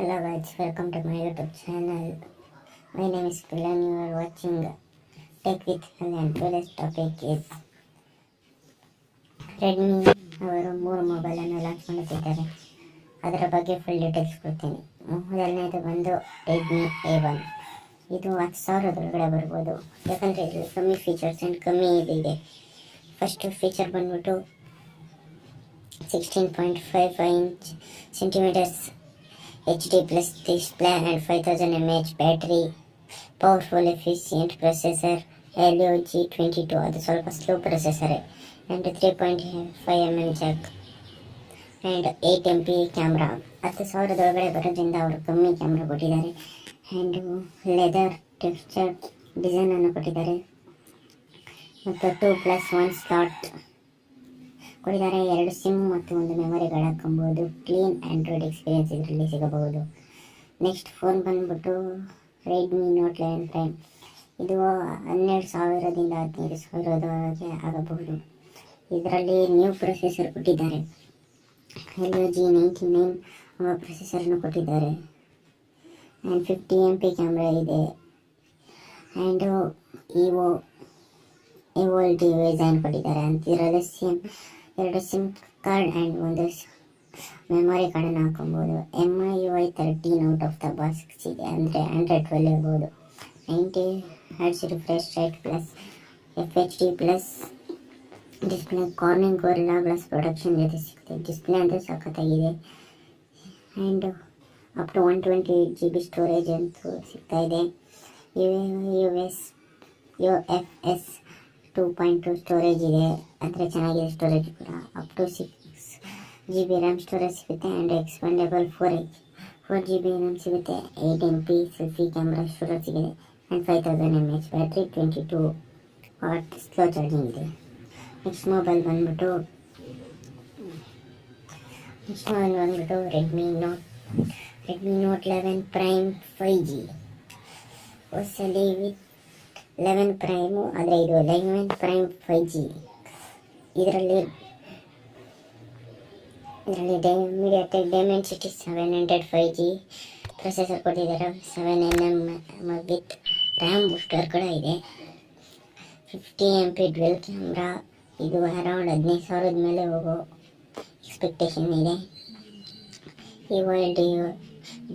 Hello guys, welcome to my YouTube channel. My name is Kilan. You are watching Tech with Kilan. Today's topic is redmi ಅವರು 3 ಮೊಬೈಲನ್ನು launch ಮಾಡುತ್ತಿದ್ದಾರೆ. ಅದರ ಬಗ್ಗೆ full details ಕೊಡ್ತೀನಿ. ಮೊದಲನೇದು ಬಂದು redmi A1. ಇದು 10,000 ಒಳಗಡೆ ಬರ್ಬೋದು, ಯಾಕಂದರೆ ಇದು ಕಮ್ಮಿ ಫೀಚರ್ಸ್ ಆ್ಯಂಡ್ ಕಮ್ಮಿ ಇದೆ. ಫಸ್ಟ್ ಫೀಚರ್ ಬಂದ್ಬಿಟ್ಟು 16.55 centimeters HD plus display and 5000 mAh battery, powerful efficient processor Helio G22, ಅದು ಸ್ವಲ್ಪ slow processor, and 3.5mm jack and 8MP camera. 10,000 ಒಳಗಡೆ ಬರೋದ್ರಿಂದ ಅವರು ಕಮ್ಮಿ ಕ್ಯಾಮ್ರಾ ಕೊಟ್ಟಿದ್ದಾರೆ. ಆ್ಯಂಡ್ ಲೆದರ್ ಟೆಕ್ಸ್ಚರ್ ಡಿಸೈನನ್ನು ಕೊಟ್ಟಿದ್ದಾರೆ ಮತ್ತು 2+1 ಸ್ಲಾಟ್ ಕೊಟ್ಟಿದ್ದಾರೆ. 2 ಸಿಮ್ ಮತ್ತು 1 ಮೆಮೊರಿಗಳು ಹಾಕೊಬೋದು. ಕ್ಲೀನ್ ಆ್ಯಂಡ್ರಾಯ್ಡ್ ಎಕ್ಸ್ಪೀರಿಯನ್ಸ್ ಇದರಲ್ಲಿ ಸಿಗಬಹುದು. ನೆಕ್ಸ್ಟ್ ಫೋನ್ ಬಂದ್ಬಿಟ್ಟು ರೆಡ್ಮಿ ನೋಟ್ 11 ಪ್ರೈಮ್. ಇದು 12,000ದಿಂದ 15,000 ಆಗಬಹುದು. ಇದರಲ್ಲಿ ನ್ಯೂ ಪ್ರೊಸೆಸರ್ ಕೊಟ್ಟಿದ್ದಾರೆ. Helio G99 ಪ್ರೊಸೆಸರನ್ನು ಕೊಟ್ಟಿದ್ದಾರೆ. ಆ್ಯಂಡ್ 50MP ಕ್ಯಾಮ್ರಾ ಇದೆ. ಆ್ಯಂಡ್ EOLD ಡಿಸೈನ್ ಕೊಟ್ಟಿದ್ದಾರೆ. ಅಂತ ಇದರಲ್ಲಿ 2 ಸಿಮ್ ಕಾರ್ಡ್ ಆ್ಯಂಡ್ 1 ಮೆಮೊರಿ ಕಾರ್ಡನ್ನು ಹಾಕೊಬೋದು. MIUI 13 out of the box ಇದೆ, ಅಂದರೆ 112 ಇರ್ಬೋದು. 90 Hz refresh rate plus FHD plus display. Corning Gorilla Glass production ಜೊತೆ ಸಿಗುತ್ತೆ. ಡಿಸ್ಪ್ಲೇ ಅಂತೂ ಸಖತ್ತಾಗಿದೆ. And up to 128 GB storage ಅಂತೂ ಸಿಗ್ತಾ ಇದೆ. UFS 2.2 ಸ್ಟೋರೇಜ್ ಇದೆ, ಅಂದರೆ ಚೆನ್ನಾಗಿದೆ ಸ್ಟೋರೇಜ್ ಕೂಡ. Up to 6 GB RAM storage ಸಿಗುತ್ತೆ. ಆ್ಯಂಡ್ ಎಕ್ಸ್ಪೆಂಡೇಬಲ್ 4 GB ರ್ಯಾಮ್ ಸಿಗುತ್ತೆ. 8MP ಸೆಲ್ಫಿ ಕ್ಯಾಮ್ರಾ ಸ್ಟೋರೇಜ್ ಸಿಗಿದೆ. And 5000 mAh battery, 22 watt slow charging ಇದೆ. ನೆಕ್ಸ್ಟ್ ಮೊಬೈಲ್ ಬಂದ್ಬಿಟ್ಟು ರೆಡ್ಮಿ ನೋಟ್ 11 ಪ್ರೈಮ್ 5G. ಹೊಸಲಿ ವಿತ್ 11 ಪ್ರೈಮು, ಆದರೆ ಇದು 11 ಪ್ರೈಮ್ 5G. ಇದರಲ್ಲಿ ಮೀಡಿಯಾಟೆಕ್ ಡೈಮೆನ್ಸಿಟಿ 700 5G ಪ್ರೊಸೆಸರ್ ಕೊಟ್ಟಿದ್ದಾರೆ. 7nm ವಿತ್ ರ್ಯಾಮ್ ಬೂಸ್ಟರ್ ಕೂಡ ಇದೆ. 50MP dwell camera. ಇದು ಅರೌಂಡ್ 15,000 ಮೇಲೆ ಹೋಗೋ ಎಕ್ಸ್ಪೆಕ್ಟೇಷನ್ ಇದೆ. EOLD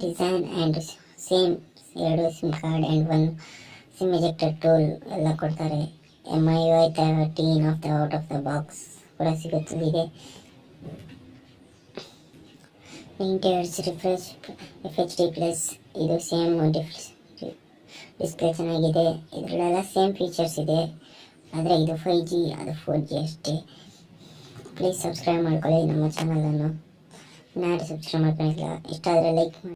design and same 2 sim card and 1 sim ejector tool ಎಲ್ಲ ಕೊಡ್ತಾರೆ. MIUI 13 out of the box ಕೂಡ ಸಿಗುತ್ತದೆ. 90 Hz ರಿಫ್ರೆಶ್ FHD ಪ್ಲಸ್. ಇದು ಸೇಮ್ ಡಿಸ್ಪ್ಲೇ ಚೆನ್ನಾಗಿದೆ. ಇದರಲ್ಲೆಲ್ಲ ಸೇಮ್ ಫೀಚರ್ಸ್ ಇದೆ, ಆದರೆ ಇದು 5G, ಅದು 4G ಅಷ್ಟೇ. ಪ್ಲೀಸ್ ಸಬ್ಸ್ಕ್ರೈಬ್ ಮಾಡ್ಕೊಳ್ಳಿ ನಮ್ಮ ಚಾನಲನ್ನು. ಯಾರು ಸಬ್ಸ್ಕ್ರೈಬ್ ಮಾಡ್ಕೊಂಡಿಲ್ಲ, ಇಷ್ಟ ಆದರೆ ಲೈಕ್ ಮಾಡಿ.